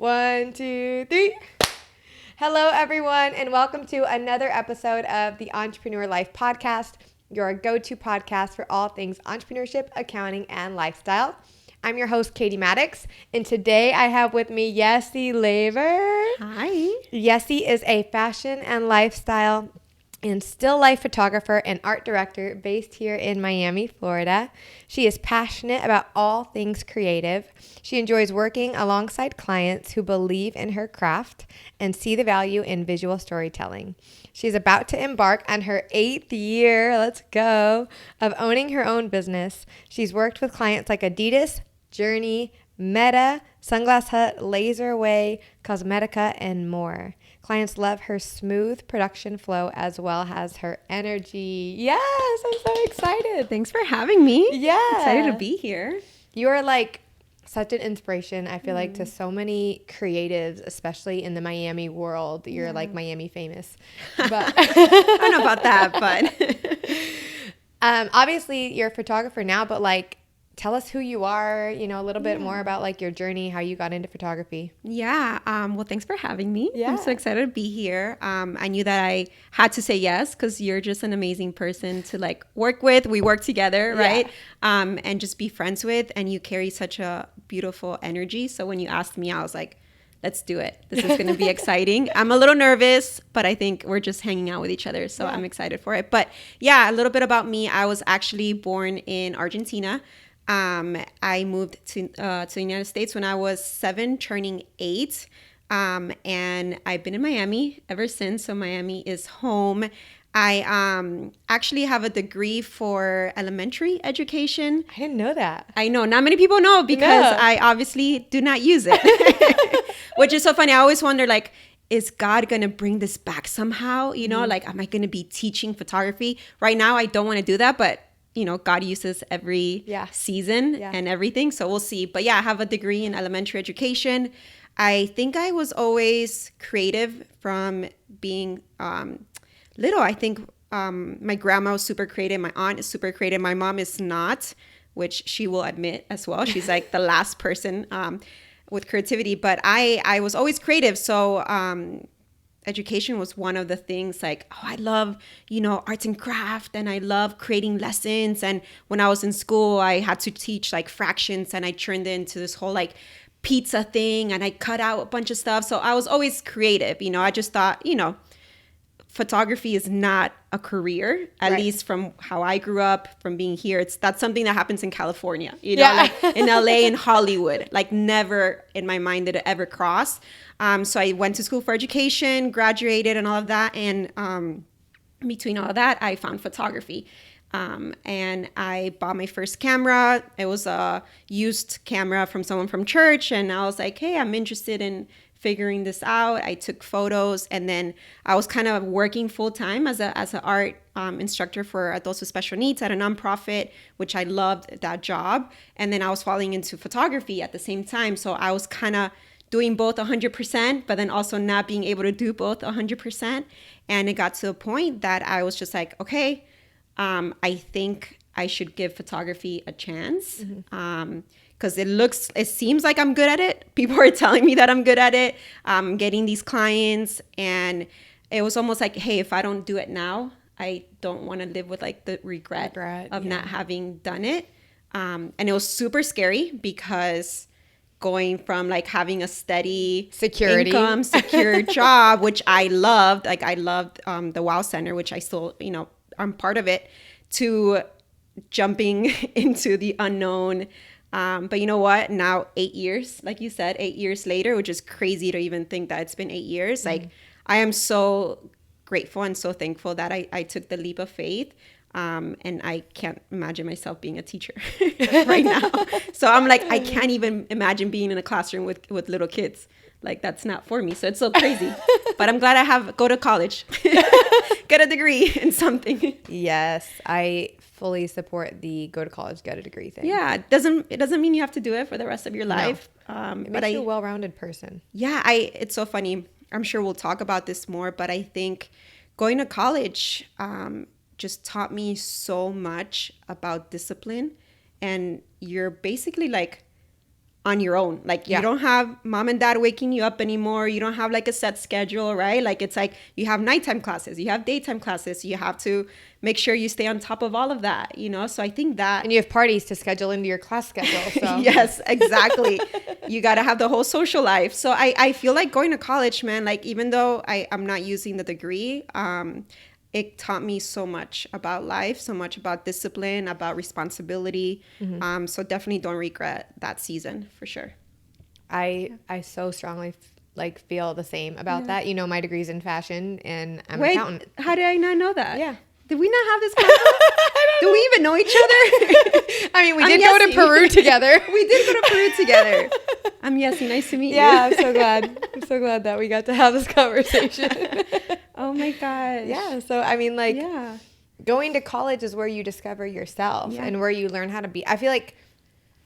1, 2, 3. Hello, everyone, and welcome to another episode of the Entrepreneur Life Podcast, your go-to podcast for all things entrepreneurship, accounting, and lifestyle. I'm your host, Katey Maddux, and today I have with me Yesi Laver. Hi. Yesi is a fashion and lifestyle and still life photographer and art director based here in Miami, Florida. She is passionate about all things creative. She enjoys working alongside clients who believe in her craft and see the value in visual storytelling. She's about to embark on her 8th year, let's go, of owning her own business. She's worked with clients like Adidas, Journey, Meta, Sunglass Hut, Laser Away, Cosmetica, and more. Clients love her smooth production flow as well as her energy. Yes, I'm so excited. Thanks for having me. Yeah. Excited to be here. You are like such an inspiration, I feel like, to so many creatives, especially in the Miami world. You're like Miami famous. But I don't know about that, but obviously you're a photographer now, but like, tell us who you are, a little bit more about like your journey, how you got into photography. yeah. Well, thanks for having me. Yeah. I'm so excited to be here. I knew that I had to say yes because you're just an amazing person to like work with. We work together, right? And just be friends with. And you carry such a beautiful energy. So when you asked me, I was like, let's do it. This is going to be exciting. I'm a little nervous, but I think we're just hanging out with each other. So I'm excited for it. But yeah, a little bit about me. I was actually born in Argentina. I moved to the United States when I was 7, turning 8. And I've been in Miami ever since. So Miami is home. I actually have a degree for elementary education. I didn't know that. I know not many people know because I obviously do not use it, which is so funny. I always wonder, like, is God going to bring this back somehow? Like, am I going to be teaching photography? Right now, I don't want to do that, but God uses every season and everything. So we'll see. But yeah, I have a degree in elementary education. I think I was always creative from being little. I think my grandma was super creative. My aunt is super creative. My mom is not, which she will admit as well. She's like the last person with creativity. But I was always creative. So education was one of the things, like, I love, arts and craft, and I love creating lessons. And when I was in school, I had to teach like fractions, and I turned into this whole like pizza thing, and I cut out a bunch of stuff. So I was always creative. I just thought, photography is not a career, at least from how I grew up, from being here. That's something that happens in California, like in LA and Hollywood. Like, never in my mind did it ever cross. So I went to school for education, graduated, and all of that. And between all of that, I found photography. And I bought my first camera. It was a used camera from someone from church. And I was like, hey, I'm interested in figuring this out. I took photos, and then I was kind of working full time as an art instructor for adults with special needs at a nonprofit, which I loved that job. And then I was falling into photography at the same time. So I was kind of doing both 100%, but then also not being able to do both 100%. And it got to a point that I was just like, okay, I think I should give photography a chance. Because it seems like I'm good at it. People are telling me that I'm good at it. I'm getting these clients, and it was almost like, hey, if I don't do it now, I don't want to live with like the regret of not having done it. And it was super scary because going from like having a steady security income, secure job, which I loved, like I loved the Wow Center, which I still, I'm part of it, to jumping into the unknown. But you know what? Now 8 years, like you said, 8 years later, which is crazy to even think that it's been 8 years. Like, I am so grateful and so thankful that I took the leap of faith. And I can't imagine myself being a teacher right now. So I'm like, I can't even imagine being in a classroom with little kids. Like, that's not for me. So it's so crazy. But I'm glad I go to college, get a degree in something. Yes, I fully support the go to college, get a degree thing. Yeah, it doesn't mean you have to do it for the rest of your life. No. It makes you a well-rounded person. Yeah, it's so funny. I'm sure we'll talk about this more, but I think going to college just taught me so much about discipline. And you're basically like on your own. Like you don't have mom and dad waking you up anymore. You don't have like a set schedule, right? Like it's like you have nighttime classes, you have daytime classes. You have to make sure you stay on top of all of that, you know? So I think that... And you have parties to schedule into your class schedule. So. Yes, exactly. You got to have the whole social life. So I feel like going to college, man, like even though I'm not using the degree, it taught me so much about life, so much about discipline, about responsibility. So definitely don't regret that season for sure. I so strongly feel the same about that. You know, my degree's in fashion and I'm an accountant. How did I not know that? Yeah. Did we not have this conversation? Do we even know each other? I mean, we did go to Peru together. We did go to Peru together. I'm Yesi. Nice to meet you. Yeah, I'm so glad. I'm so glad that we got to have this conversation. Oh my gosh. Yeah. So, I mean, like, going to college is where you discover yourself and where you learn how to be. I feel like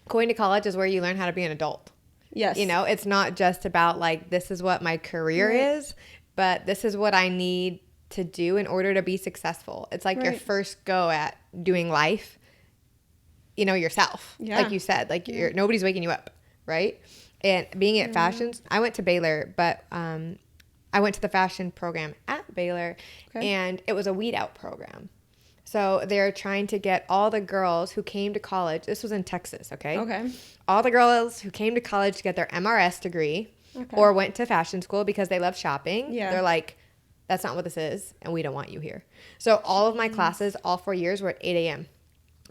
going to college is where you learn how to be an adult. Yes. You know, it's not just about like, this is what my career is, but this is what I need to do in order to be successful. It's like your first go at doing life, you know, yourself. Like you said, like nobody's waking you up, right? And being at fashions, I went to Baylor, but I went to the fashion program at Baylor, and it was a weed out program. So they're trying to get all the girls who came to college. This was in Texas, okay? All the girls who came to college to get their MRS degree or went to fashion school because they love shopping. They're like, that's not what this is, and we don't want you here. So all of my classes, all 4 years, were at 8 a.m.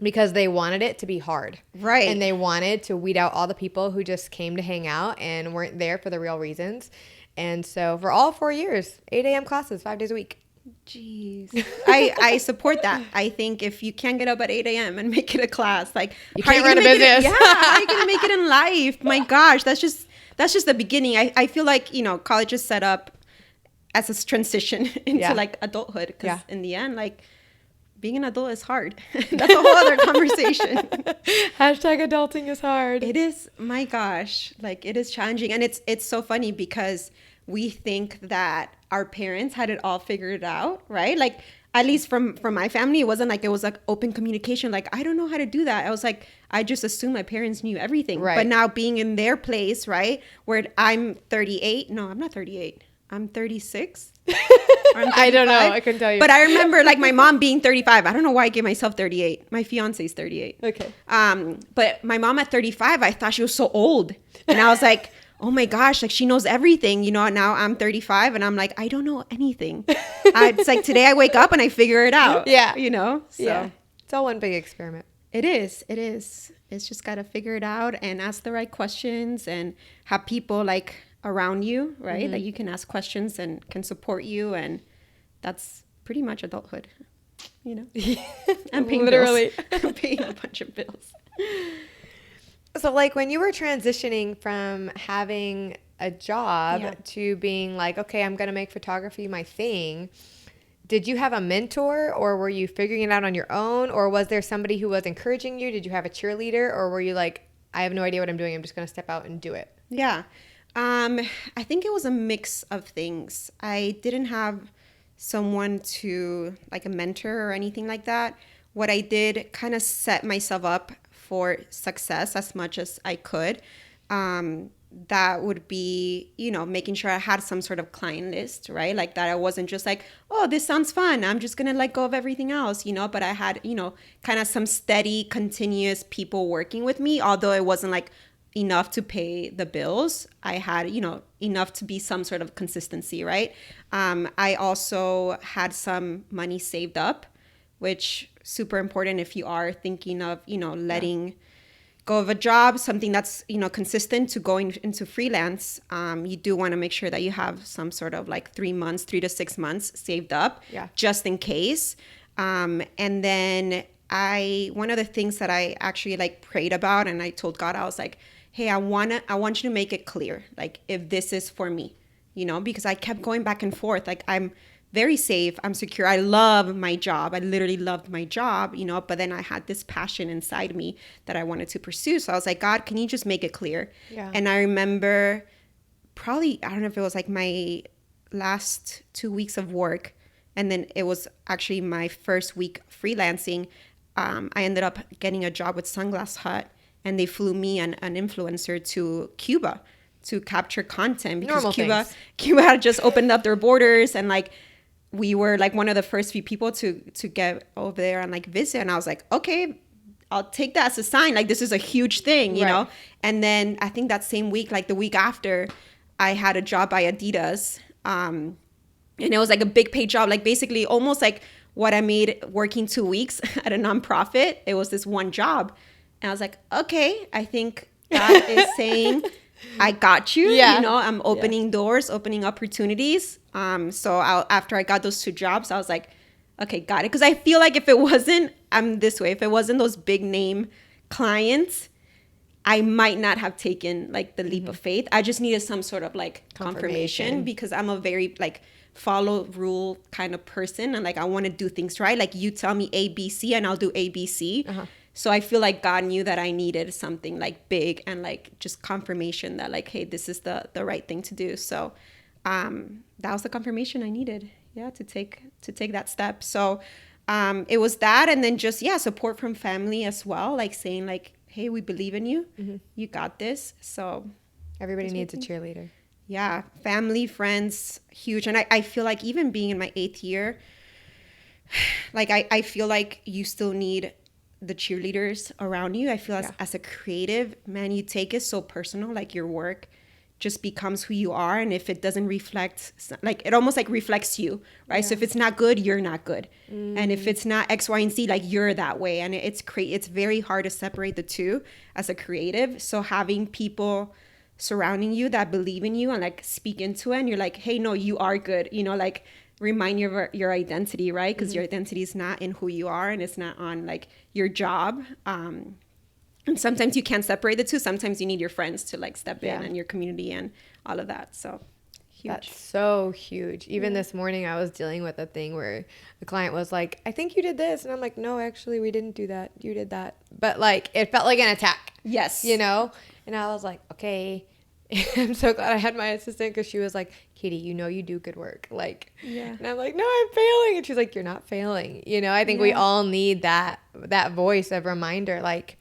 because they wanted it to be hard. Right. And they wanted to weed out all the people who just came to hang out and weren't there for the real reasons. And so for all 4 years, 8 a.m. classes, 5 days a week. Jeez. I support that. I think if you can't get up at 8 a.m. and make it a class, like you can't run a business. How are you going to make it in life? My gosh, that's just the beginning. I feel like, you know, college is set up as a transition into like adulthood. Because in the end, like being an adult is hard. That's a whole other conversation. Hashtag adulting is hard. It is. My gosh. Like it is challenging. And it's so funny because we think that our parents had it all figured out, right? Like at least from my family, it wasn't like it was like open communication. Like, I don't know how to do that. I was like, I just assumed my parents knew everything. Right. But now being in their place, right? Where I'm 38. No, I'm not 38. I'm 36. I don't know. I couldn't tell you. But I remember like my mom being 35. I don't know why I gave myself 38. My fiance is 38. Okay. But my mom at 35, I thought she was so old. And I was like, oh my gosh, like she knows everything. You know, now I'm 35 and I'm like, I don't know anything. It's like today I wake up and I figure it out. Yeah. You know? So. Yeah. It's all one big experiment. It is. It is. It's just got to figure it out and ask the right questions and have people like around you, right? Mm-hmm. That you can ask questions and can support you. And that's pretty much adulthood, you know? And paying literally bills. Paying a bunch of bills. So like when you were transitioning from having a job to being like, okay, I'm going to make photography my thing. Did you have a mentor or were you figuring it out on your own? Or was there somebody who was encouraging you? Did you have a cheerleader or were you like, I have no idea what I'm doing. I'm just going to step out and do it? Yeah. I think it was a mix of things. I didn't have someone to like a mentor or anything like that. What I did kind of set myself up for success as much as I could. That would be, you know, making sure I had some sort of client list, right? Like that I wasn't just like, oh, this sounds fun. I'm just going to let go of everything else, you know, but I had, you know, kind of some steady, continuous people working with me, although it wasn't like enough to pay the bills. I had, you know, enough to be some sort of consistency, right? I also had some money saved up, which super important if you are thinking of, you know, letting go of a job, something that's, you know, consistent to going into freelance. You do want to make sure that you have some sort of like 3 to 6 months saved up just in case. And then one of the things that I actually like prayed about and I told God, I was like, hey, I want you to make it clear, like if this is for me, you know, because I kept going back and forth. Like I'm very safe. I'm secure. I love my job. I literally loved my job, you know, but then I had this passion inside me that I wanted to pursue. So I was like, God, can you just make it clear? Yeah. And I remember probably, I don't know if it was like my last 2 weeks of work. And then it was actually my first week freelancing. I ended up getting a job with Sunglass Hut. and they flew me and an influencer to Cuba to capture content because Cuba had just opened up their borders, and like we were like one of the first few people to get over there and like visit. And I was like, okay, I'll take that as a sign. Like, this is a huge thing, you know? And then I think that same week, like the week after, I had a job by Adidas. And it was like a big paid job, like basically almost like what I made working 2 weeks at a nonprofit. It was this one job. And I was like, okay, I think God is saying, I got you. You know, I'm opening doors, opening opportunities. So after I got those 2 jobs, I was like, okay, got it. Because I feel like if it wasn't, I'm this way, if it wasn't those big name clients, I might not have taken like the leap of faith. I just needed some sort of like confirmation because I'm a very like follow rule kind of person. And like, I want to do things right. Like, you tell me A, B, C, and I'll do A, B, C. So I feel like God knew that I needed something like big and like just confirmation that like, hey, this is the right thing to do. So that was the confirmation I needed, to take that step. So it was that, and then just support from family as well, like saying like, hey, we believe in you, you got this. So everybody needs a cheerleader. Yeah, family, friends, huge. And I feel like even being in my 8th year, like I feel like you still need the cheerleaders around you. I feel as a creative, man, you take it so personal, like your work just becomes who you are. And if it doesn't reflect, like it almost like reflects you, right? So if it's not good, you're not good. And if it's not X, Y, and Z, like you're that way. And it's very hard to separate the two as a creative. So having people surrounding you that believe in you and like speak into it, and you're like, hey, no, you are good, you know, like remind you of your identity, right? Because your identity is not in who you are, and it's not on like your job. And sometimes you can't separate the two. Sometimes you need your friends to like step in, and your community and all of that. So huge. That's so huge. Even this morning I was dealing with a thing where the client was like, I think you did this. And I'm like, no, actually we didn't do that. You did that. But like, it felt like an attack. Yes. You know? And I was like, okay. I'm so glad I had my assistant, because she was like, Katey, you know you do good work. Like, and I'm like, no, I'm failing. And she's like, you're not failing. You know, I think we all need that voice of reminder. Like,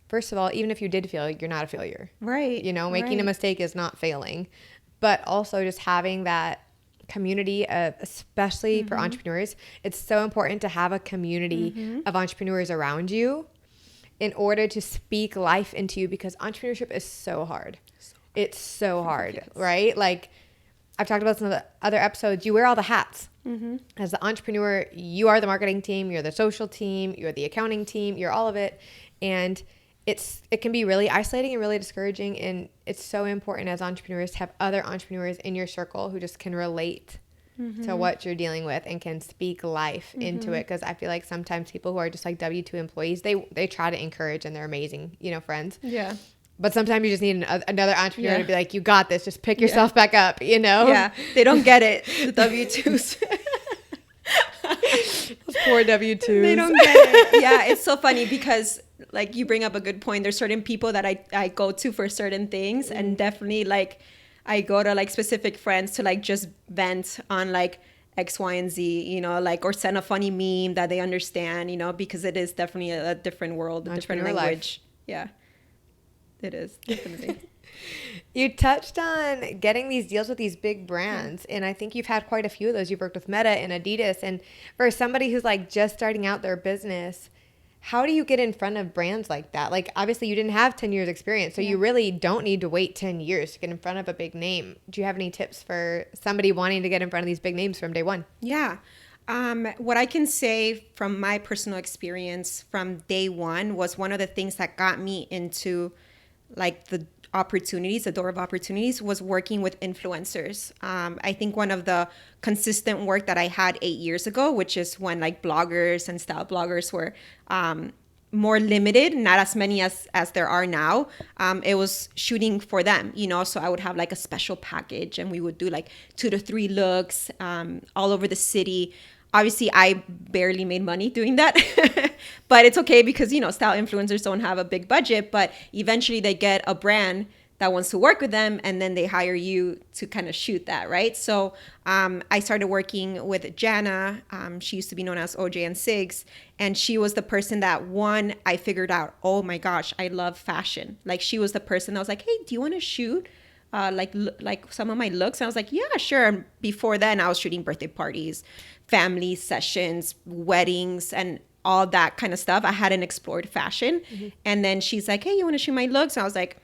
first of all, even if you did fail, you're not a failure. Right. You know, making a mistake is not failing. But also just having that community, especially for entrepreneurs, it's so important to have a community of entrepreneurs around you in order to speak life into you, because entrepreneurship is so hard. It's so hard, right? Like, I've talked about some of the other episodes. You wear all the hats. As the entrepreneur, you are the marketing team, you're the social team, you're the accounting team, you're all of it. And it can be really isolating and really discouraging. And it's so important as entrepreneurs to have other entrepreneurs in your circle who just can relate to what you're dealing with and can speak life into it. Because I feel like sometimes people who are just like W-2 employees, they try to encourage, and they're amazing, you know, friends. Yeah. But sometimes you just need another entrepreneur to be like, you got this. Just pick yourself back up, you know? Yeah. They don't get it, the W-2s. Those poor W-2s. They don't get it. Yeah, it's so funny because, like, you bring up a good point. There's certain people that I go to for certain things. And definitely, like, I go to, like, specific friends to, like, just vent on, like, X, Y, and Z, you know, like, or send a funny meme that they understand, you know, because it is definitely a different world, a different language. Life. Yeah. It is, definitely. You touched on getting these deals with these big brands, and I think you've had quite a few of those. You've worked with Meta and Adidas, and for somebody who's like just starting out their business, how do you get in front of brands like that? Like, obviously you didn't have 10 years experience, so you really don't need to wait 10 years to get in front of a big name. Do you have any tips for somebody wanting to get in front of these big names from day one? Yeah. What I can say from my personal experience from day one was one of the things that got me into like the door of opportunities was working with influencers. I think one of the consistent work that I had 8 years ago, which is when like bloggers and style bloggers were more limited, not as many as there are now. It was shooting for them, you know, so I would have like a special package and we would do like 2 to 3 looks all over the city. Obviously, I barely made money doing that, but it's okay because, you know, style influencers don't have a big budget, but eventually they get a brand that wants to work with them, and then they hire you to kind of shoot that, right? So I started working with Jana. She used to be known as OJ and Sigs, and she was the person that I figured out, oh my gosh, I love fashion. Like, she was the person that was like, hey, do you want to shoot like some of my looks? And I was like, yeah, sure. And before then, I was shooting birthday parties, family sessions, weddings, and all that kind of stuff. I hadn't explored fashion. And then she's like, hey, you want to shoot my looks? And I was like,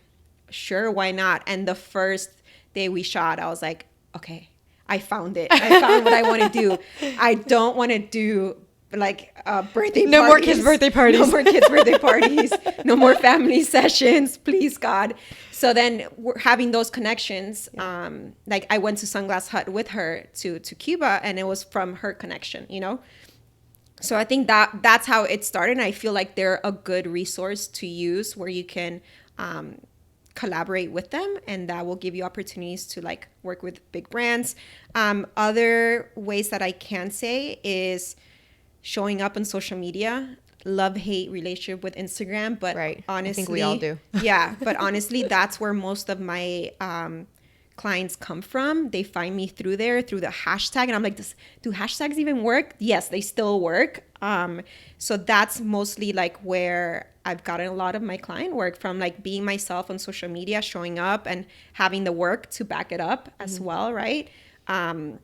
sure, why not? And the first day we shot, I was like, okay, I found it. I found what I want to do. I don't want to do like birthday parties. No more kids' birthday parties. No more kids' birthday parties. No more family sessions, please, God. So then we're having those connections. Like, I went to Sunglass Hut with her to Cuba, and it was from her connection, you know? So I think that's how it started. And I feel like they're a good resource to use where you can collaborate with them, and that will give you opportunities to like work with big brands. Other ways that I can say is showing up on social media. Love-hate relationship with Instagram, but honestly, I think we all do. Yeah, but honestly, that's where most of my clients come from. They find me through there, through the hashtag, and I'm like, do hashtags even work? Yes, they still work. So that's mostly like where I've gotten a lot of my client work from, like being myself on social media, showing up and having the work to back it up as well, right? And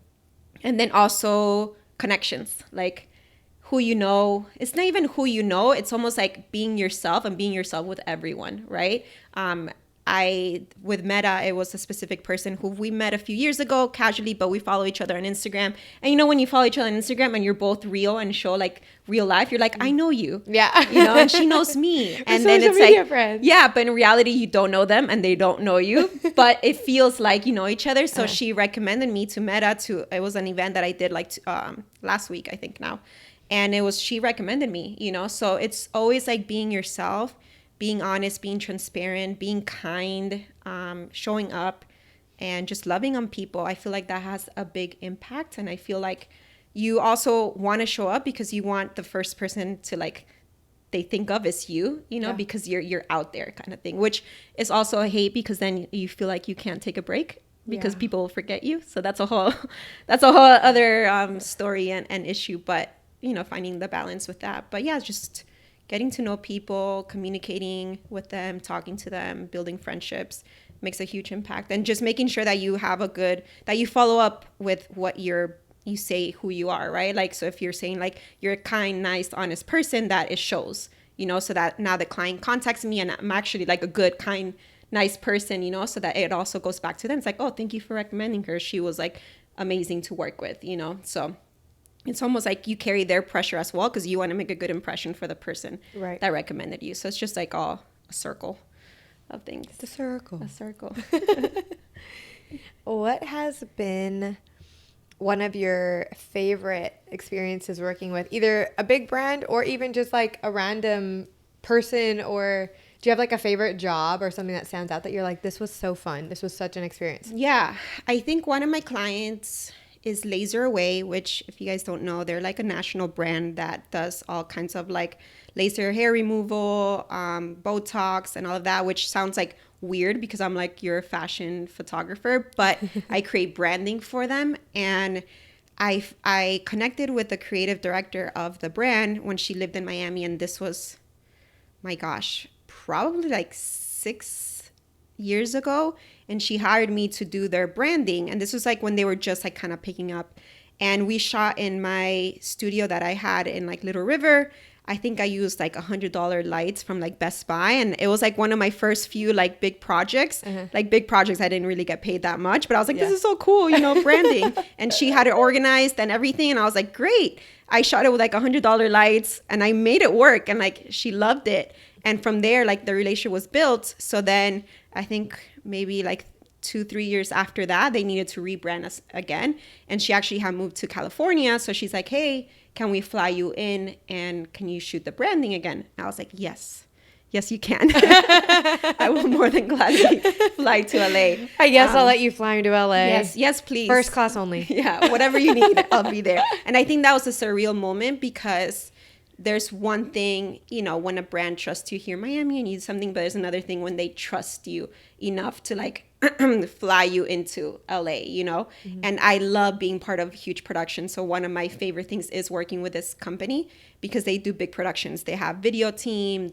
then also connections, like who you know. It's not even who you know. It's almost like being yourself and being yourself with everyone, right? With Meta, it was a specific person who we met a few years ago casually, but we follow each other on Instagram. And you know, when you follow each other on Instagram and you're both real and show like real life, you're like, I know you. Yeah. You know, and she knows me. And then it's like, friends. Yeah, but in reality, you don't know them and they don't know you. But it feels like you know each other. So she recommended me to Meta it was an event that I did like last week, I think now. And she recommended me, you know, so it's always like being yourself, being honest, being transparent, being kind, showing up, and just loving on people. I feel like that has a big impact. And I feel like you also want to show up because you want the first person to like, they think of as you know, because you're out there kind of thing, which is also a hate because then you feel like you can't take a break because people will forget you. So that's a whole other story and issue, but you know, finding the balance with that. But yeah, just getting to know people, communicating with them, talking to them, building friendships makes a huge impact. And just making sure that you have that you follow up with what you say who you are, right? Like, so if you're saying like you're a kind, nice, honest person, that it shows, you know, so that now the client contacts me and I'm actually like a good, kind, nice person, you know, so that it also goes back to them. It's like, oh, thank you for recommending her. She was like amazing to work with, you know? So it's almost like you carry their pressure as well because you want to make a good impression for the person that recommended you. So it's just like all a circle of things. It's a circle. A circle. What has been one of your favorite experiences working with either a big brand or even just like a random person? Or do you have like a favorite job or something that stands out that you're like, this was so fun, this was such an experience? Yeah, I think one of my clients is Laser Away, which if you guys don't know, they're like a national brand that does all kinds of like laser hair removal, Botox and all of that, which sounds like weird because I'm like, you're a fashion photographer, but I create branding for them. And I connected with the creative director of the brand when she lived in Miami. And this was, my gosh, probably like 6 years ago, and she hired me to do their branding. And this was like when they were just like kind of picking up, and we shot in my studio that I had in like Little River. I think I used like $100 lights from like Best Buy, and it was like one of my first few like big projects. Like big projects, I didn't really get paid that much, but I was like, this is so cool, you know, branding. And she had it organized and everything, and I was like, great. I shot it with like $100 lights, and I made it work, and like she loved it. And from there, like the relationship was built. So then I think maybe like 2-3 years after that, they needed to rebrand us again. And she actually had moved to California. So she's like, hey, can we fly you in and can you shoot the branding again? And I was like, yes, you can. I will more than gladly fly to LA. I guess I'll let you fly into LA. Yes, please. First class only. Yeah, whatever you need, I'll be there. And I think that was a surreal moment because there's one thing, you know, when a brand trusts you here in Miami and you do something, but there's another thing when they trust you enough to like fly you into LA, you know? And I love being part of huge productions. So one of my favorite things is working with this company because they do big productions. They have video team,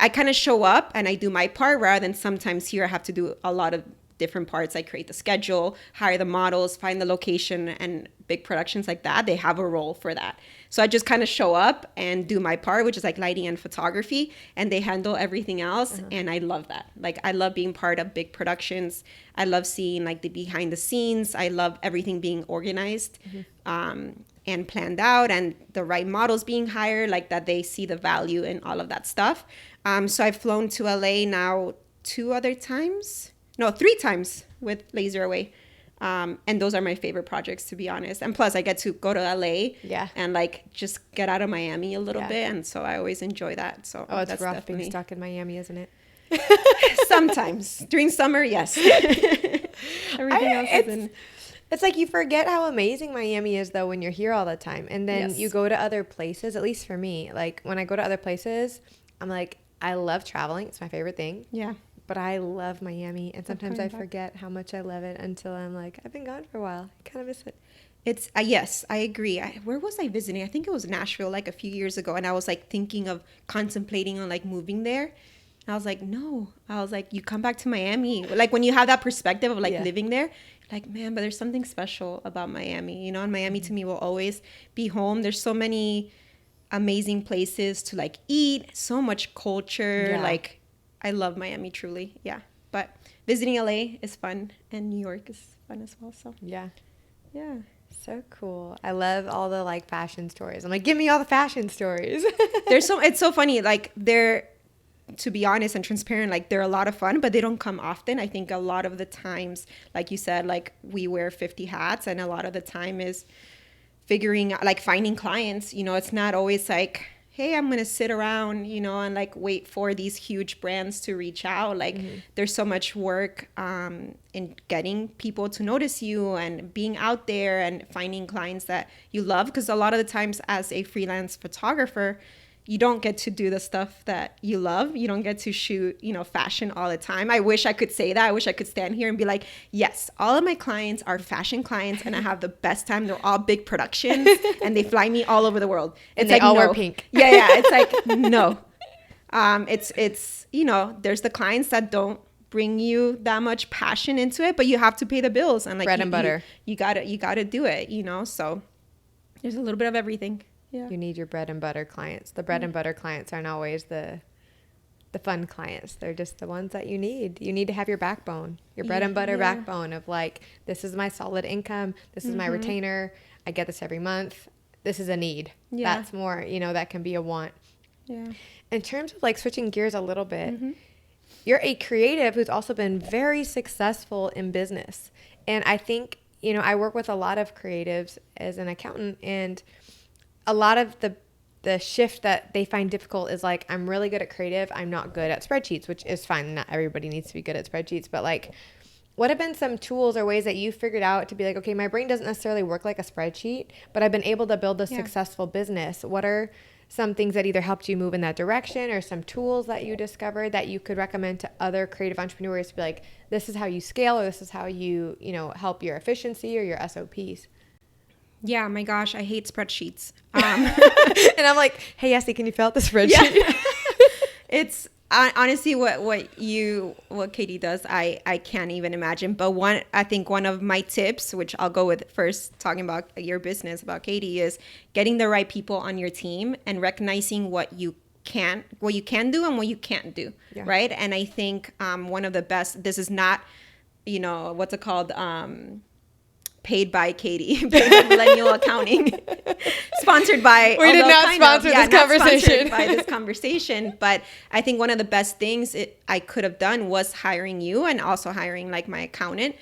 I kind of show up and I do my part rather than sometimes here I have to do a lot of different parts. I create the schedule, hire the models, find the location, and big productions like that, they have a role for that. So I just kind of show up and do my part, which is like lighting and photography, and they handle everything else. And I love that. Like, I love being part of big productions. I love seeing like the behind the scenes. I love everything being organized and planned out, and the right models being hired, like that they see the value in all of that stuff. So I've flown to LA now 3 times with Laser Away. And those are my favorite projects, to be honest. And plus I get to go to LA and like just get out of Miami a little bit. And so I always enjoy that. So it's that's rough definitely being stuck in Miami, isn't it? Sometimes during summer, yes. Everything else is in. It's like you forget how amazing Miami is though when you're here all the time. And then you go to other places, at least for me, like when I go to other places, I'm like, I love traveling. It's my favorite thing. Yeah. But I love Miami, and sometimes I forget how much I love it until I'm like, I've been gone for a while. I kind of miss it. It's yes, I agree. Where was I visiting? I think it was Nashville like a few years ago, and I was like thinking of contemplating on like moving there. And I was like, no. I was like, you come back to Miami. Like when you have that perspective of like living there, like, man, but there's something special about Miami, you know, and Miami to me will always be home. There's so many amazing places to like eat, so much culture, like I love Miami truly. Yeah. But visiting LA is fun and New York is fun as well. So yeah. So cool. I love all the like fashion stories. I'm like, give me all the fashion stories. It's so funny. Like they're, to be honest and transparent, like they're a lot of fun, but they don't come often. I think a lot of the times, like you said, like we wear 50 hats, and a lot of the time is finding clients. You know, it's not always like, hey, I'm going to sit around, you know, and like wait for these huge brands to reach out. Like there's so much work in getting people to notice you and being out there and finding clients that you love. Because a lot of the times as a freelance photographer, you don't get to do the stuff that you love. You don't get to shoot, you know, fashion all the time. I wish I could say that. I wish I could stand here and be like, yes, all of my clients are fashion clients and I have the best time. They're all big productions and they fly me all over the world. And they all wear pink. Yeah. It's like, no. It's, you know, there's the clients that don't bring you that much passion into it, but you have to pay the bills and like bread and butter. You gotta do it, you know? So there's a little bit of everything. Yeah. You need your bread and butter clients. The bread and butter clients aren't always the fun clients. They're just the ones that you need. You need to have your backbone, your bread and butter backbone of like, this is my solid income. This is my retainer. I get this every month. This is a need. Yeah. That's more, you know, that can be a want. Yeah. In terms of like switching gears a little bit, you're a creative who's also been very successful in business. And I think, you know, I work with a lot of creatives as an accountant, and a lot of the shift that they find difficult is like, I'm really good at creative. I'm not good at spreadsheets, which is fine. Not everybody needs to be good at spreadsheets, but like, what have been some tools or ways that you figured out to be like, okay, my brain doesn't necessarily work like a spreadsheet, but I've been able to build a successful business. What are some things that either helped you move in that direction, or some tools that you discovered that you could recommend to other creative entrepreneurs to be like, this is how you scale, or this is how you know, help your efficiency or your SOPs? Yeah, my gosh, I hate spreadsheets. And I'm like, hey, Yesi, can you fill out the spreadsheet? Yeah. It's honestly what Katey does, I can't even imagine. But I think one of my tips, which I'll go with first, talking about your business, about Katey, is getting the right people on your team and recognizing what you can do and what you can't do, right? And I think one of the best, this is not, you know, what's it called? Paid by Katey, paid by Millennial Accounting, sponsored by. We did not sponsor this conversation. By this conversation, but I think one of the best things I could have done was hiring you, and also hiring like my accountant,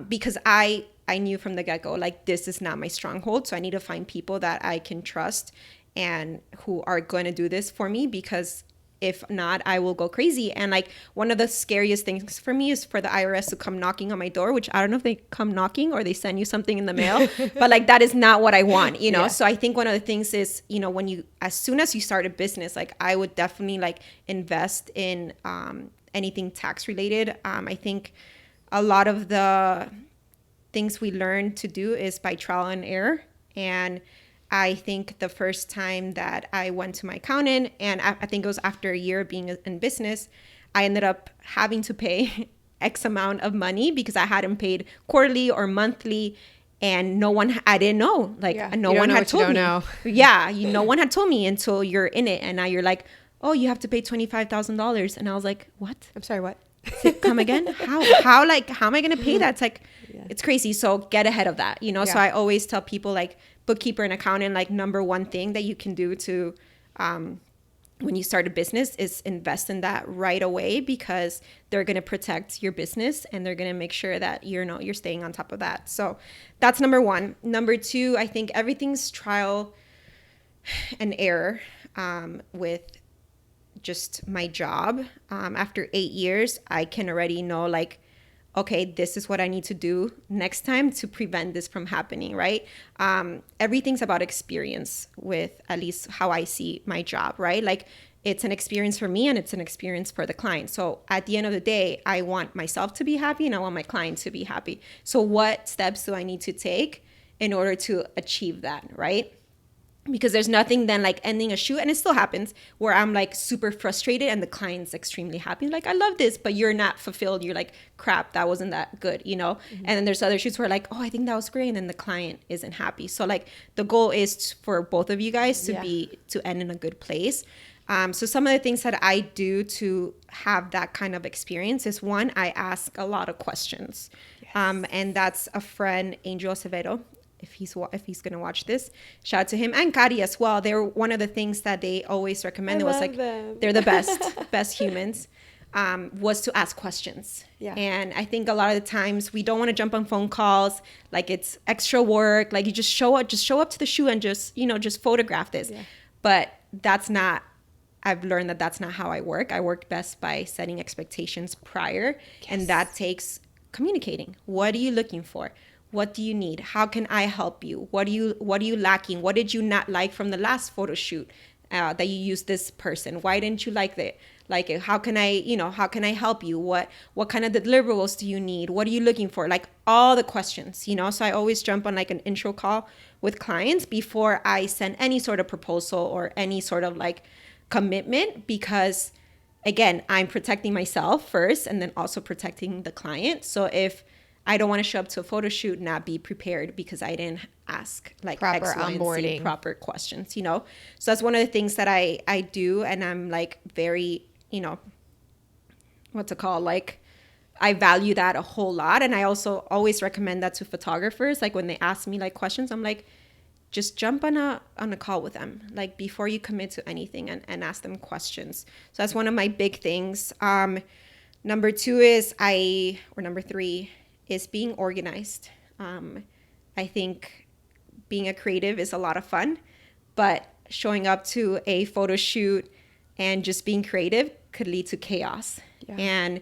because I knew from the get-go, like, this is not my stronghold, so I need to find people that I can trust and who are going to do this for me, because If not, I will go crazy. And like one of the scariest things for me is for the IRS to come knocking on my door, which I don't know if they come knocking or they send you something in the mail, but like that is not what I want, you know? Yeah. So I think one of the things is, you know, as soon as you start a business, like I would definitely like invest in anything tax related. I think a lot of the things we learn to do is by trial and error. And I think the first time that I went to my accountant, and I think it was after a year of being in business, I ended up having to pay X amount of money because I hadn't paid quarterly or monthly, and I didn't know. Like no one had told me. No one had told me until you're in it, and now you're like, oh, you have to pay $25,000, and I was like, what? I'm sorry, what? Come again? How am I going to pay that? It's like, it's crazy. So get ahead of that, you know? So I always tell people like bookkeeper and accountant, like number one thing that you can do to, when you start a business is invest in that right away, because they're going to protect your business and they're going to make sure that you're staying on top of that. So that's number one. Number two, I think everything's trial and error, with just my job. After 8 years, I can already know like, okay, this is what I need to do next time to prevent this from happening, right? Everything's about experience with at least how I see my job, right? Like it's an experience for me and it's an experience for the client. So at the end of the day, I want myself to be happy and I want my client to be happy. So what steps do I need to take in order to achieve that, right? Because there's nothing then like ending a shoot, and it still happens, where I'm like super frustrated and the client's extremely happy. Like, I love this, but you're not fulfilled. You're like, crap, that wasn't that good, you know? Mm-hmm. And then there's other shoots where like, oh, I think that was great. And then the client isn't happy. So like the goal is for both of you guys to end in a good place. So some of the things that I do to have that kind of experience is, one, I ask a lot of questions. Yes. And that's a friend, Angel Acevedo. If he's going to watch this, shout out to him, and Katey as well. They're one of the things that they always recommend. It was like them. They're the best humans. Was to ask questions. Yeah. And I think a lot of the times we don't want to jump on phone calls. Like it's extra work. Like you just show up to the shoot and just photograph this. Yeah. But I've learned that that's not how I work. I work best by setting expectations prior. Yes. And that takes communicating. What are you looking for? What do you need? How can I help you? What are you lacking? What did you not like from the last photo shoot that you used this person? Why didn't you like it? Like, how can I help you? What kind of deliverables do you need? What are you looking for? Like all the questions, you know? So I always jump on like an intro call with clients before I send any sort of proposal or any sort of like commitment, because again, I'm protecting myself first and then also protecting the client. So if I don't want to show up to a photo shoot and not be prepared because I didn't ask like proper X, Y, onboarding, and Z, proper questions, you know? So that's one of the things that I do. And I'm like very, like I value that a whole lot. And I also always recommend that to photographers. Like when they ask me like questions, I'm like, just jump on a call with them, like before you commit to anything, and ask them questions. So that's one of my big things. Number three is being organized. I think being a creative is a lot of fun, but showing up to a photo shoot and just being creative could lead to chaos. Yeah. And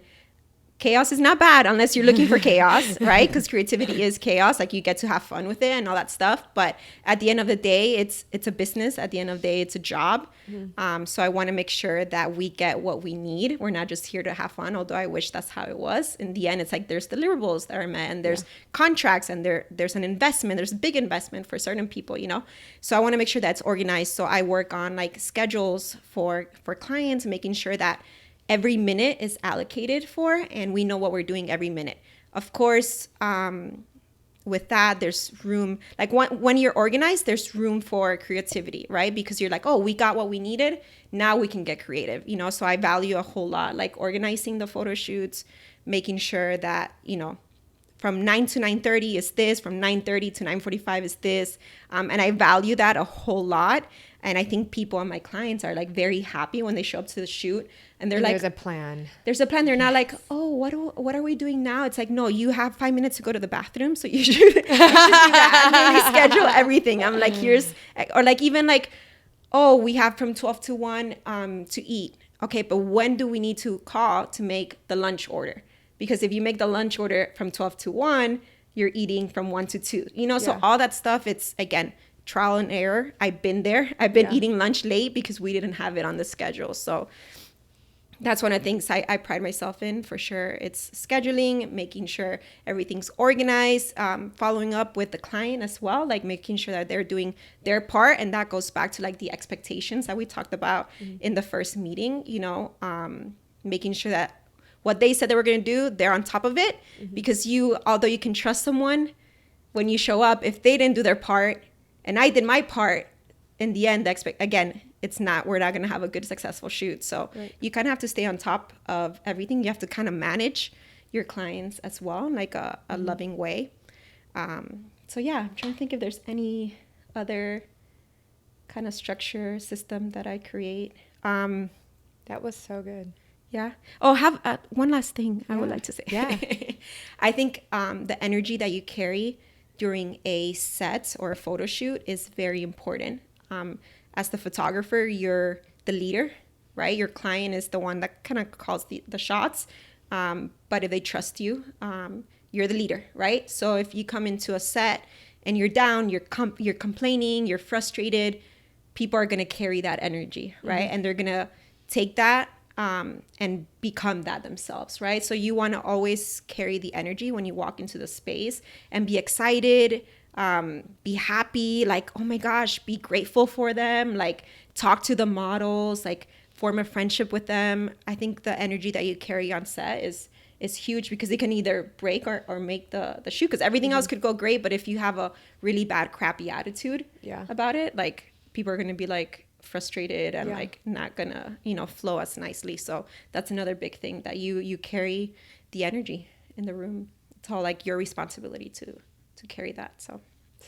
chaos is not bad unless you're looking for chaos, right? Because creativity is chaos. Like you get to have fun with it and all that stuff. But at the end of the day, it's a business. At the end of the day, it's a job. Mm-hmm. So I want to make sure that we get what we need. We're not just here to have fun, although I wish that's how it was. In the end, it's like there's deliverables that are met, and there's contracts, and there's an investment. There's a big investment for certain people, you know? So I want to make sure that's organized. So I work on like schedules for clients, making sure that every minute is allocated for, and we know what we're doing every minute. Of course, with that, there's room, like when you're organized, there's room for creativity, right? Because you're like, oh, we got what we needed. Now we can get creative, you know? So I value a whole lot, like organizing the photo shoots, making sure that, from 9 to 9:30 is this, from 9:30 to 9:45 is this. And I value that a whole lot. And I think people and my clients are like very happy when they show up to the shoot, and they're like, there's a plan. They're not like, oh, what are we doing now? It's like, no, you have 5 minutes to go to the bathroom. So you should do that. And they schedule everything. I'm like, or like, even like, oh, we have from 12 to 1 to eat. okay, but when do we need to call to make the lunch order? Because if you make the lunch order from 12 to 1, you're eating from 1 to 2. So all that stuff, it's, again, trial and error. I've been there. I've been eating lunch late because we didn't have it on the schedule. So that's one of the things I pride myself in, for sure. It's scheduling, making sure everything's organized, following up with the client as well, like making sure that they're doing their part. And that goes back to like the expectations that we talked about in the first meeting, making sure that what they said they were going to do, they're on top of it. Because although you can trust someone, when you show up, if they didn't do their part and I did my part, in the end, we're not going to have a good, successful shoot. So you kind of have to stay on top of everything. You have to kind of manage your clients as well in like a loving way. So yeah, I'm trying to think if there's any other kind of structure system that I create. That was so good. Yeah. Oh, have one last thing I would like to say. Yeah. I think the energy that you carry during a set or a photo shoot is very important. As the photographer, you're the leader, right? Your client is the one that kind of calls the shots. But if they trust you, you're the leader, right? So if you come into a set and you're down, you're complaining, you're frustrated, people are going to carry that energy, right? And they're going to take that and become that themselves, right? So you want to always carry the energy when you walk into the space and be excited, be happy, like, oh my gosh, be grateful for them, like talk to the models, like form a friendship with them. I think the energy that you carry on set is huge, because it can either break or make the shoot, because everything else could go great, but if you have a really bad, crappy attitude about it, like people are going to be like frustrated and like not gonna flow as nicely. So that's another big thing, that you carry the energy in the room. It's all like your responsibility to carry that.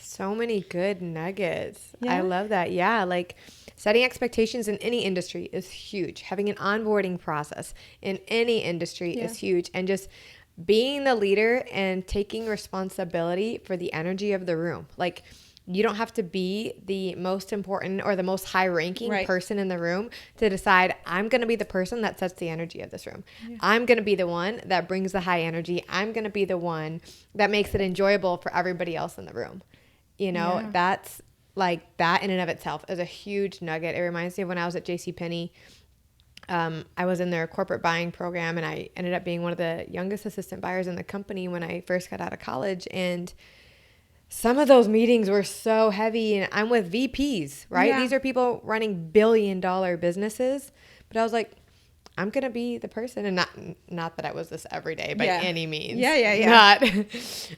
So many good nuggets. I love that. Like setting expectations in any industry is huge. Having an onboarding process in any industry is huge, and just being the leader and taking responsibility for the energy of the room. Like, you don't have to be the most important or the most high ranking person in the room to decide, I'm going to be the person that sets the energy of this room. I'm going to be the one that brings the high energy. I'm going to be the one that makes it enjoyable for everybody else in the room. That's like, that in and of itself is a huge nugget. It reminds me of when I was at JCPenney. I was in their corporate buying program, and I ended up being one of the youngest assistant buyers in the company when I first got out of college. And some of those meetings were so heavy, and I'm with VPs, right? Yeah. These are people running billion-dollar businesses. But I was like, I'm going to be the person, and not that I was this every day by any means. Yeah.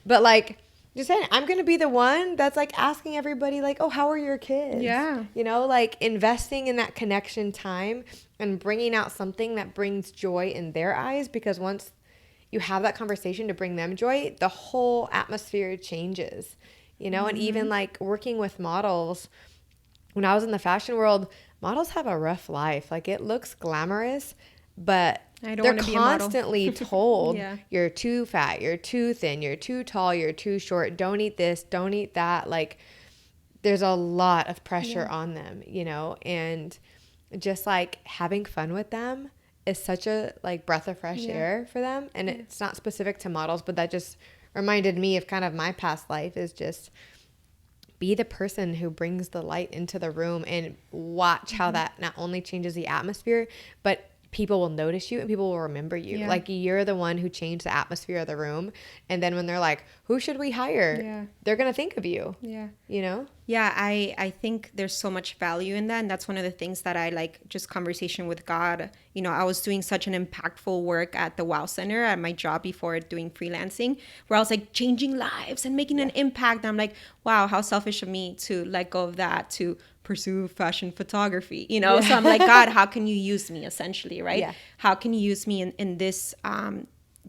But like, just saying, I'm going to be the one that's like asking everybody like, oh, how are your kids? Yeah. Like investing in that connection time and bringing out something that brings joy in their eyes, because once you have that conversation to bring them joy, the whole atmosphere changes, and even like working with models. When I was in the fashion world, models have a rough life. Like, it looks glamorous, but they're constantly told you're too fat, you're too thin, you're too tall, you're too short, don't eat this, don't eat that. Like, there's a lot of pressure on them, and just like having fun with them is such a like breath of fresh air for them. And it's not specific to models, but that just reminded me of kind of my past life, is just be the person who brings the light into the room, and watch how that not only changes the atmosphere, but people will notice you and people will remember you. Like, you're the one who changed the atmosphere of the room. And then when they're like, who should we hire? They're going to think of you. Yeah, I think there's so much value in that. And that's one of the things that I like, just conversation with God. I was doing such an impactful work at the Wow Center at my job before doing freelancing, where I was like changing lives and making an impact. And I'm like, wow, how selfish of me to let go of that to pursue fashion photography, So I'm like, God, how can you use me, essentially, right? How can you use me in this,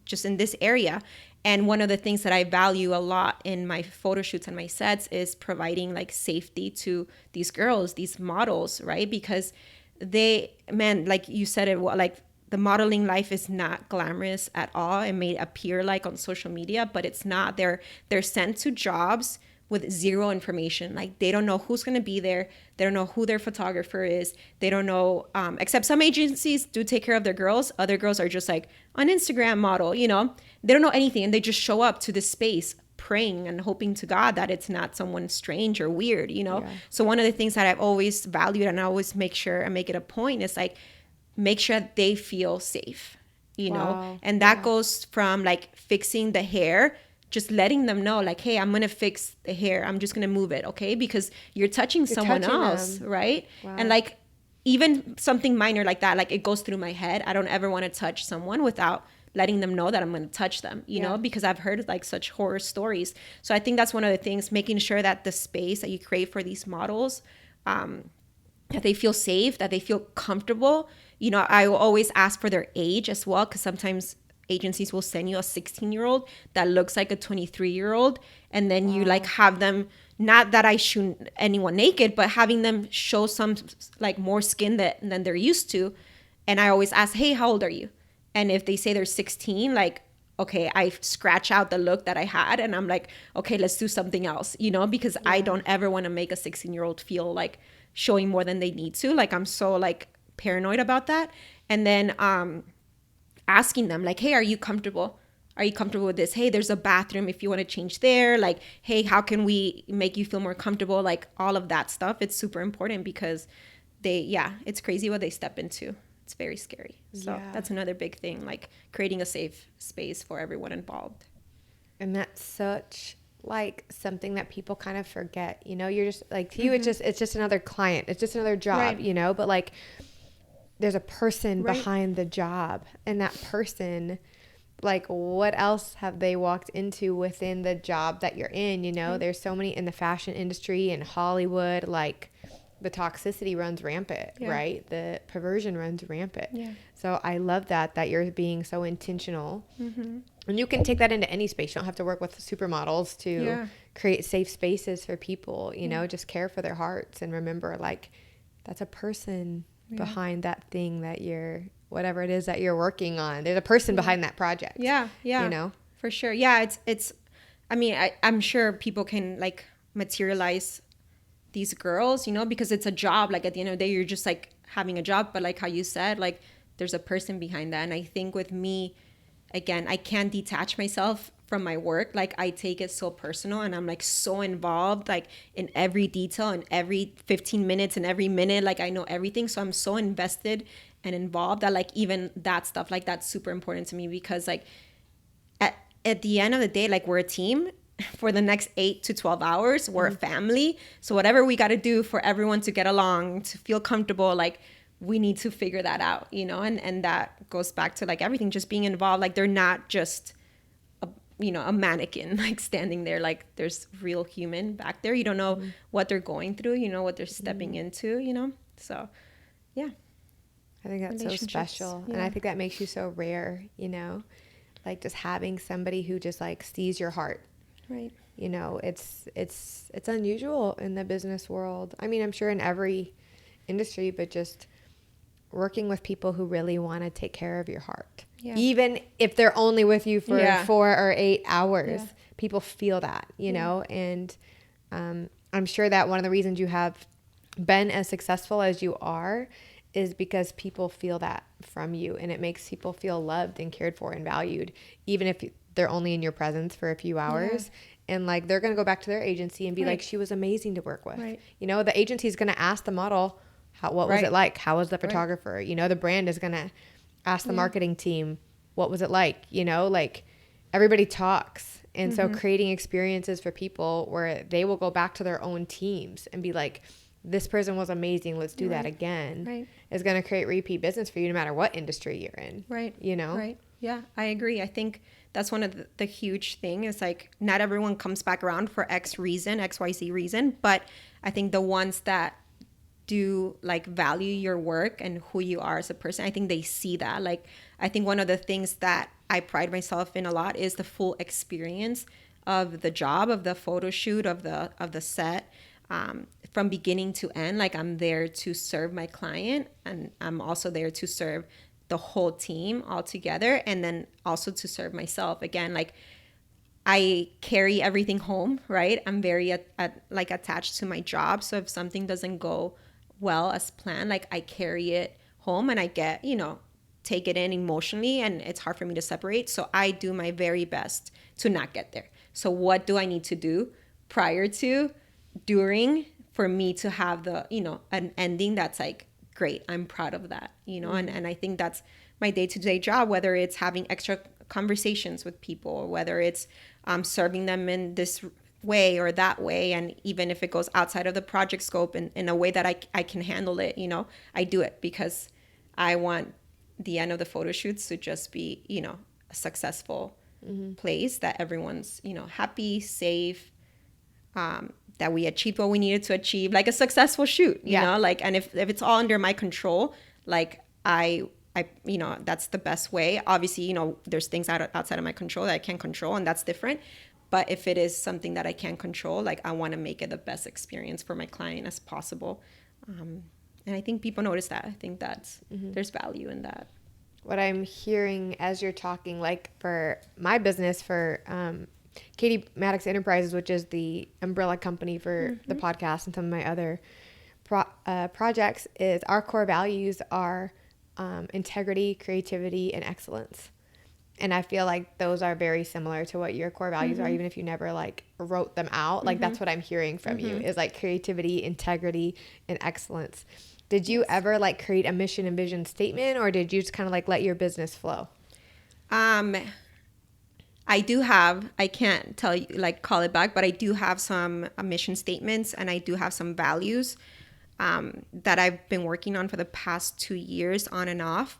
just in this area? And one of the things that I value a lot in my photo shoots and my sets is providing like safety to these girls, these models, right? Because like you said it, like the modeling life is not glamorous at all. It may appear like on social media, but it's not. They're sent to jobs with zero information. Like they don't know who's going to be there. They don't know who their photographer is. They don't know, except some agencies do take care of their girls. Other girls are just like an Instagram model, you know, they don't know anything. And they just show up to this space praying and hoping to God that it's not someone strange or weird, you know? Yeah. So one of the things that I've always valued, and I always make sure I make it a point, is like, make sure that they feel safe, you know? And that goes from like fixing the hair, just letting them know like, hey, I'm going to fix the hair. I'm just going to move it. Okay. Because you're touching someone else. Them. Right. Wow. And like, even something minor like that, like it goes through my head. I don't ever want to touch someone without letting them know that I'm going to touch them, you know, because I've heard like such horror stories. So I think that's one of the things, making sure that the space that you create for these models, that they feel safe, that they feel comfortable. You know, I will always ask for their age as well, because sometimes agencies will send you a 16-year-old that looks like a 23-year-old. And then you like have them, not that I shoot anyone naked, but having them show some like more skin than they're used to. And I always ask, hey, how old are you? And if they say they're 16, like, okay, I scratch out the look that I had and I'm like, okay, let's do something else, you know, because I don't ever want to make a 16-year-old feel like showing more than they need to. Like, I'm so like paranoid about that. And then asking them like, hey, are you comfortable? Are you comfortable with this? Hey, there's a bathroom if you want to change there. Like, hey, how can we make you feel more comfortable? Like all of that stuff. It's super important because it's crazy what they step into. It's very scary. So that's another big thing, like creating a safe space for everyone involved. And that's such like something that people kind of forget, you know, you're just like, to you, it's just another client. It's just another job, you know, but like there's a person behind the job, and that person, like what else have they walked into within the job that you're in? You know, there's so many in the fashion industry and Hollywood, like the toxicity runs rampant, right? The perversion runs rampant. Yeah. So I love that you're being so intentional. Mm-hmm. And you can take that into any space. You don't have to work with supermodels to create safe spaces for people, you know, just care for their hearts and remember like that's a person behind that thing that whatever it is that you're working on. There's a person behind that project. Yeah. Yeah. You know? For sure. Yeah. It's, I mean, I'm sure people can like materialize these girls, you know, because it's a job. Like at the end of the day, you're just like having a job, but like how you said, like there's a person behind that. And I think with me, again, I can't detach myself from my work. Like I take it so personal and I'm like so involved, like in every detail and every 15 minutes and every minute, like I know everything. So I'm so invested and involved that like even that stuff, like that's super important to me because like at the end of the day, like we're a team. For the next 8 to 12 hours, we're a family. So whatever we got to do for everyone to get along, to feel comfortable, like we need to figure that out, you know? And that goes back to like everything, just being involved. Like they're not just, a mannequin, like standing there, like there's real human back there. You don't know what they're going through, you know, what they're stepping into, you know? So yeah. I think that's so special. Yeah. And I think that makes you so rare, you know, like just having somebody who just like sees your heart. Right. You know, it's unusual in the business world. I mean, I'm sure in every industry, but just working with people who really want to take care of your heart. Yeah. Even if they're only with you for 4 or 8 hours, people feel that, you know, and I'm sure that one of the reasons you have been as successful as you are is because people feel that from you, and it makes people feel loved and cared for and valued, even if they're only in your presence for a few hours. And like they're going to go back to their agency and be like, she was amazing to work with. You know, the agency is going to ask the model, what was it like? How was the photographer? You know, the brand is going to ask the marketing team, what was it like? You know, like everybody talks. And so creating experiences for people where they will go back to their own teams and be like, this person was amazing, let's do that again, is going to create repeat business for you no matter what industry you're in. You know? Yeah, I agree. I think that's one of the huge thing is like not everyone comes back around for XYZ reason, but I think the ones that do like value your work and who you are as a person, I think they see that. Like I think one of the things that I pride myself in a lot is the full experience of the job, of the photo shoot, of the set, from beginning to end. Like I'm there to serve my client, and I'm also there to serve the whole team all together, and then also to serve myself. Again, like I carry everything home, right? I'm very like attached to my job. So if something doesn't go well as planned, like I carry it home and I get, take it in emotionally, and it's hard for me to separate. So I do my very best to not get there. So what do I need to do prior to, during, for me to have the, an ending that's like, great, I'm proud of that, and I think that's my day-to-day job, whether it's having extra conversations with people, or whether it's serving them in this way or that way. And even if it goes outside of the project scope in a way that I can handle it, I do it because I want the end of the photo shoots to just be, a successful place that everyone's, happy, safe, that we achieved what we needed to achieve, like a successful shoot, you know, like, and if it's all under my control, like I, that's the best way. Obviously, there's things outside of my control that I can't control, and that's different. But if it is something that I can't control, like I want to make it the best experience for my client as possible. And I think people notice that. I think that's, there's value in that. What I'm hearing as you're talking, like for my business, for Katey Maddux Enterprises, which is the umbrella company for the podcast and some of my other projects, is our core values are integrity, creativity, and excellence. And I feel like those are very similar to what your core values are, even if you never like wrote them out. Like that's what I'm hearing from you, is like creativity, integrity, and excellence. Did you ever like create a mission and vision statement, or did you just kind of like let your business flow? I do have, I can't tell you, like call it back, but I do have some mission statements, and I do have some values that I've been working on for the past 2 years on and off,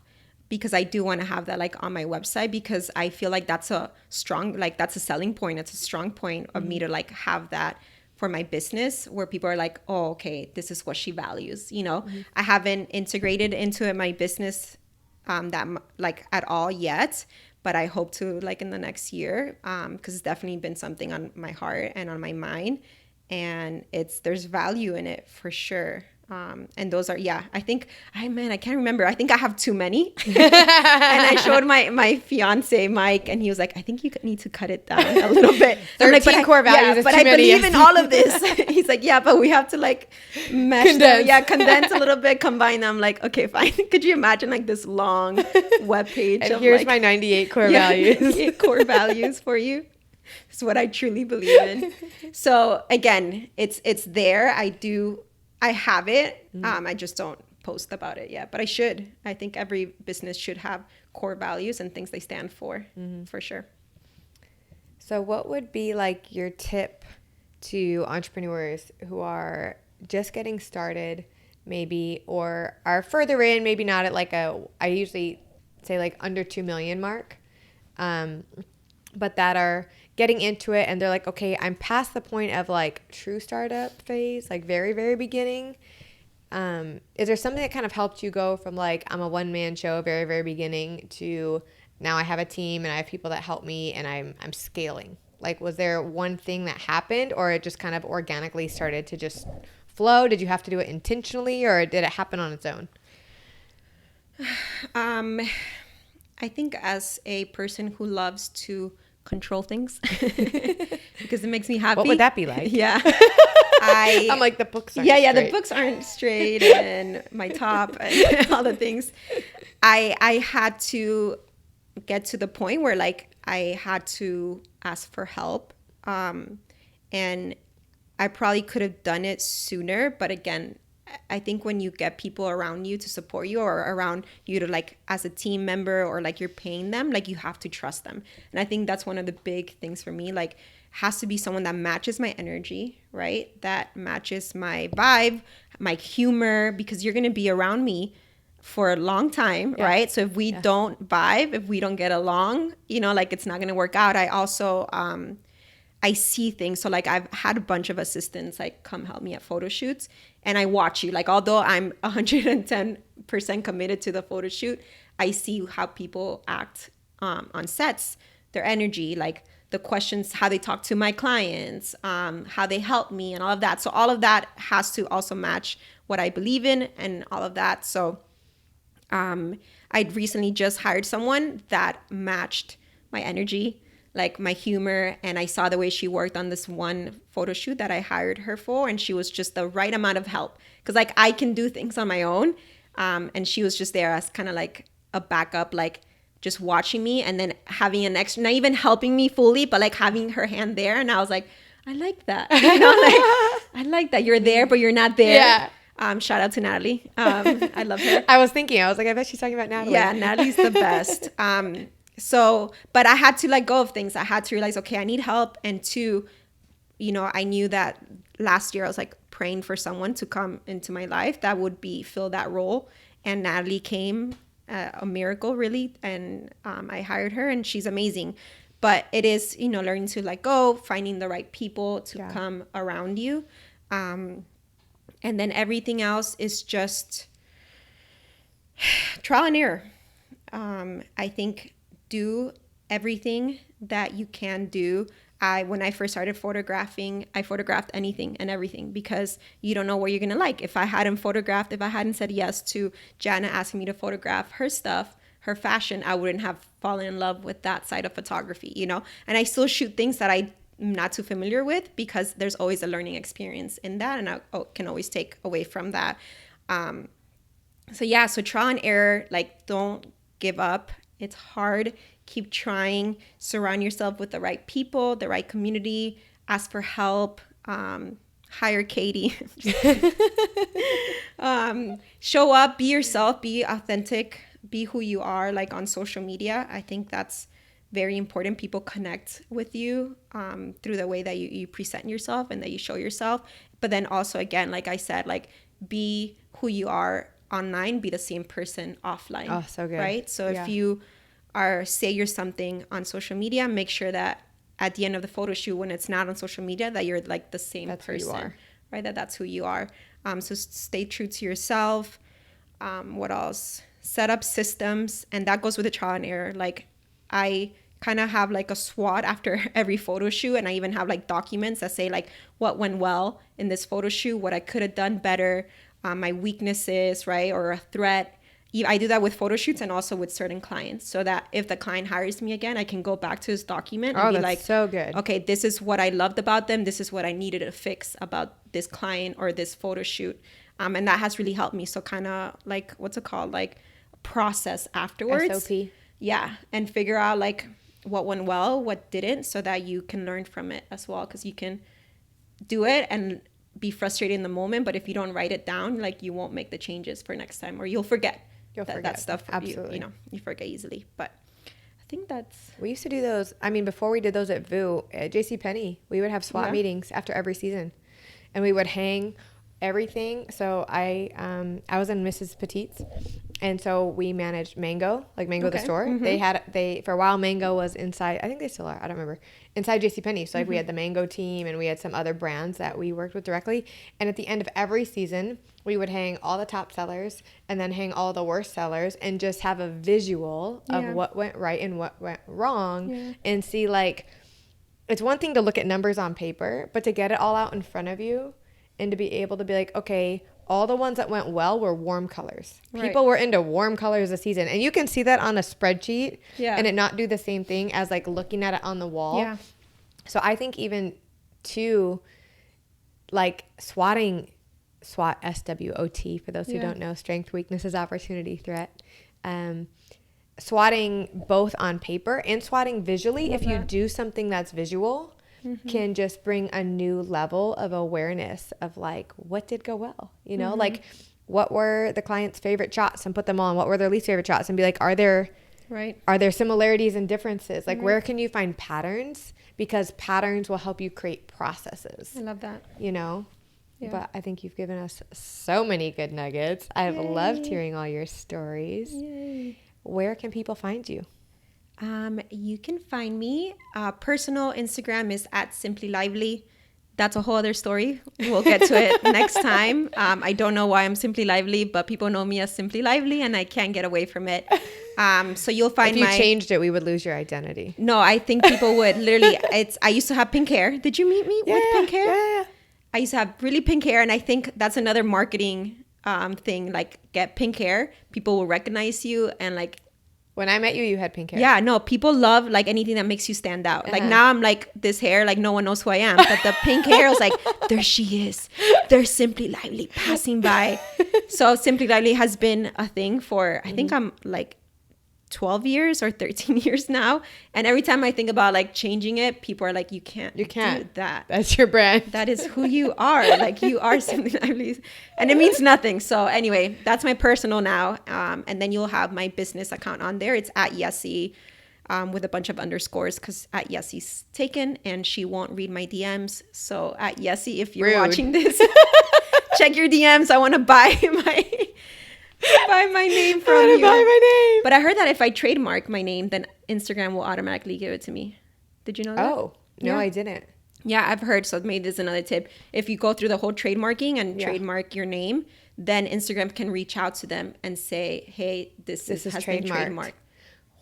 because I do want to have that like on my website, because I feel like that's a strong, like that's a selling point. It's a strong point of me to like have that for my business, where people are like, oh, okay, this is what she values. I haven't integrated into my business that like at all yet, but I hope to like in the next year, because it's definitely been something on my heart and on my mind, and there's value in it for sure. And those are, I think, I can't remember. I think I have too many. And I showed my fiance, Mike, and he was like, I think you need to cut it down a little bit. 13 core values is but too I many. believe in all of this. He's like, yeah, but we have to like mesh them. Condense a little bit, combine them. Like, okay, fine. Could you imagine like this long web page? And here's like, my 98 core values. 98 core values for you. It's what I truly believe in. So again, it's there. I have it. I just don't post about it yet, but I should. I think every business should have core values and things they stand for sure. So what would be like your tip to entrepreneurs who are just getting started maybe, or are further in, maybe not at like I usually say like under 2 million mark, but that are getting into it and they're like, okay, I'm past the point of like true startup phase, like very, very beginning. Is there something that kind of helped you go from like, I'm a one-man show, very, very beginning, to now I have a team and I have people that help me and I'm scaling? Like, was there one thing that happened, or it just kind of organically started to just flow? Did you have to do it intentionally, or did it happen on its own? I think as a person who loves to control things because it makes me happy. What would that be like? Yeah. I'm like, the books aren't straight. The books aren't straight, and my top and all the things. I had to get to the point where like I had to ask for help, and I probably could have done it sooner, but again, I think when you get people around you to support you, or around you to like as a team member, or like you're paying them, like you have to trust them. And I think that's one of the big things for me, like has to be someone that matches my energy, right? That matches my vibe, my humor, because you're going to be around me for a long time, right? So if we don't vibe, if we don't get along, like it's not going to work out. I also, I see things. So like I've had a bunch of assistants like come help me at photo shoots, and I watch you. Like although I'm 110% committed to the photo shoot, I see how people act on sets, their energy, like the questions, how they talk to my clients, how they help me, and all of that. So all of that has to also match what I believe in and all of that. So I'd recently just hired someone that matched my energy. like my humor, and I saw the way she worked on this one photo shoot that I hired her for, and she was just the right amount of help, because like I can do things on my own, and she was just there as kind of like a backup, like just watching me, and then having an extra, not even helping me fully, but like having her hand there. And I was like, I like that, you know, like I like that you're there but you're not there. Yeah. Shout out to Natalie. I love her. I was like, I bet she's talking about Natalie. Yeah, Natalie's the best. So, but I had to let go of things. I had to realize, okay, I need help. And two, you know, I knew that last year I was like praying for someone to come into my life that would fill that role. And Natalie came, a miracle really. And I hired her, and she's amazing. But it is, you know, learning to let go, finding the right people to come around you. And then everything else is just trial and error. I think do everything that you can do. When I first started photographing, I photographed anything and everything, because you don't know what you're going to like. If I hadn't said yes to Jana asking me to photograph her stuff, her fashion, I wouldn't have fallen in love with that side of photography, you know? And I still shoot things that I'm not too familiar with, because there's always a learning experience in that, and I can always take away from that. So trial and error, like don't give up. It's hard. Keep trying. Surround yourself with the right people, the right community. Ask for help. Hire Katey. Show up. Be yourself. Be authentic. Be who you are, like on social media. I think that's very important. People connect with you through the way that you present yourself and that you show yourself. But then also, again, like I said, like be who you are online, be the same person offline. Oh, so good. Right? So if you say you're something on social media, make sure that at the end of the photo shoot, when it's not on social media, that you're like the same person. Who you are. Right? That's who you are. So stay true to yourself. What else? Set up systems. And that goes with the trial and error. Like I kind of have like a SWOT after every photo shoot, and I even have like documents that say like what went well in this photo shoot, what I could have done better, my weaknesses, right, or a threat. I do that with photo shoots and also with certain clients, so that if the client hires me again, I can go back to his document and be like, so good. Okay, this is what I loved about them. This is what I needed to fix about this client or this photo shoot. And that has really helped me. So kind of like, what's it called? Like process afterwards. SOP. Yeah. And figure out like what went well, what didn't, so that you can learn from it as well. Because you can do it and be frustrated in the moment, but if you don't write it down, like you won't make the changes for next time, or you'll forget. That stuff. Absolutely. You know, you forget easily. But I think we used to do those. I mean, before we did those at VU, at JCPenney, we would have SWAT meetings after every season, and we would hang everything. So I was in Mrs. Petite's, and so we managed Mango, like Mango the store. Mm-hmm. They for a while, Mango was inside, I think they still are, I don't remember, inside JCPenney. So like we had the Mango team, and we had some other brands that we worked with directly. And at the end of every season, we would hang all the top sellers and then hang all the worst sellers, and just have a visual of what went right and what went wrong, and see, like, it's one thing to look at numbers on paper, but to get it all out in front of you and to be able to be like, okay, all the ones that went well were warm colors. Right. People were into warm colors this season. And you can see that on a spreadsheet and it not do the same thing as like looking at it on the wall. Yeah. So I think even too, like SWOT, SWOT, for those who don't know, strength, weaknesses, opportunity, threat. Swatting both on paper and swatting visually, if you do something that's visual, can just bring a new level of awareness of like, what did go well? You know, like what were the client's favorite shots, and put them on. What were their least favorite shots, and be like, are there similarities and differences? Like where can you find patterns? Because patterns will help you create processes. I love that. You know? Yeah. But I think you've given us so many good nuggets. I've loved hearing all your stories. Yay. Where can people find you? You can find me. Personal Instagram is @simplylively. That's a whole other story. We'll get to it next time. I don't know why I'm Simply Lively, but people know me as Simply Lively, and I can't get away from it. So you'll find if you changed it, we would lose your identity. No, I think people would. Literally, I used to have pink hair. Did you meet me with pink hair? Yeah. I used to have really pink hair, and I think that's another marketing thing. Like, get pink hair. People will recognize you, and like, When I met you, you had pink hair. Yeah, no, people love like anything that makes you stand out. Like now I'm like this hair, like no one knows who I am. But the pink hair was like, there she is. There's Simply Lively passing by. So Simply Lively has been a thing for, I think I'm like 12 years or 13 years now. And every time I think about like changing it, people are like, you can't do that. That's your brand. That is who you are. Like you are Simply Lively. And it means nothing. So anyway, that's my personal now. And then you'll have my business account on there. It's at Yesi with a bunch of underscores because at Yesi's taken and she won't read my DMs. So at Yesi, if you're watching this, check your DMs. I want to buy my name from you. Buy my name. But I heard that if I trademark my name, then Instagram will automatically give it to me. Did you know that? Oh, no, I didn't. Yeah, I've heard. So maybe this is another tip. If you go through the whole trademarking and trademark your name, then Instagram can reach out to them and say, hey, this has been trademarked.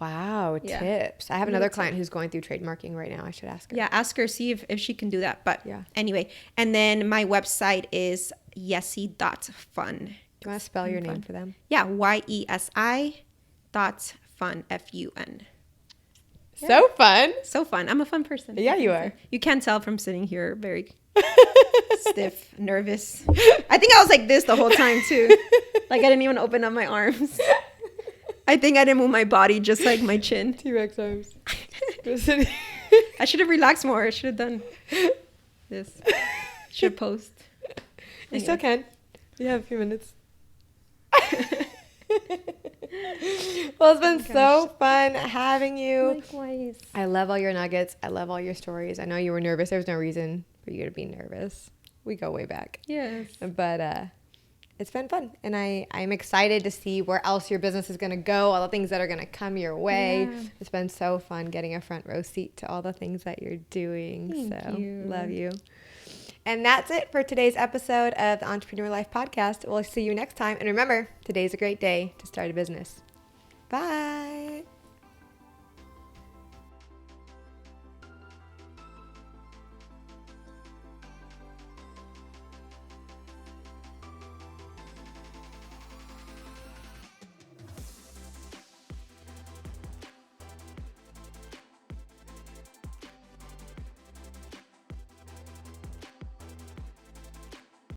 Wow, tips. I have another client who's going through trademarking right now. I should ask her. Yeah, ask her, see if she can do that. But anyway, and then my website is yesi.fun. Do you want to spell your name for them? Yeah, YESI.fun, F-U-N. So fun. So fun. I'm a fun person. Yeah, you are. You can't tell from sitting here very stiff, nervous. I think I was like this the whole time too. Like I didn't even open up my arms. I think I didn't move my body, just like my chin. T-Rex arms. I should have relaxed more. I should have done this. Should post. You still can. You have a few minutes. Well, it's been so fun having you. Likewise. I love all your nuggets. I love all your stories. I know you were nervous. There was no reason for you to be nervous. We go way back. Yes. But it's been fun. And I'm excited to see where else your business is going to go, all the things that are going to come your way. Yeah. It's been so fun getting a front row seat to all the things that you're doing. Thank you. Love you. And that's it for today's episode of the Entrepreneur Life Podcast. We'll see you next time. And remember, today's a great day to start a business. Bye.